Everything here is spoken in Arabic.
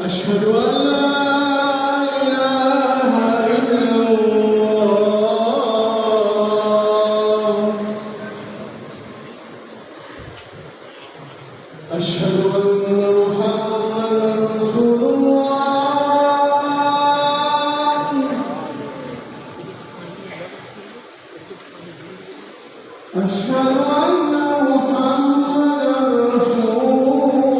أشهد أن لا إله إلا الله. أشهد أن محمدًا رسول الله. أشهد أن محمدًا رسول الله.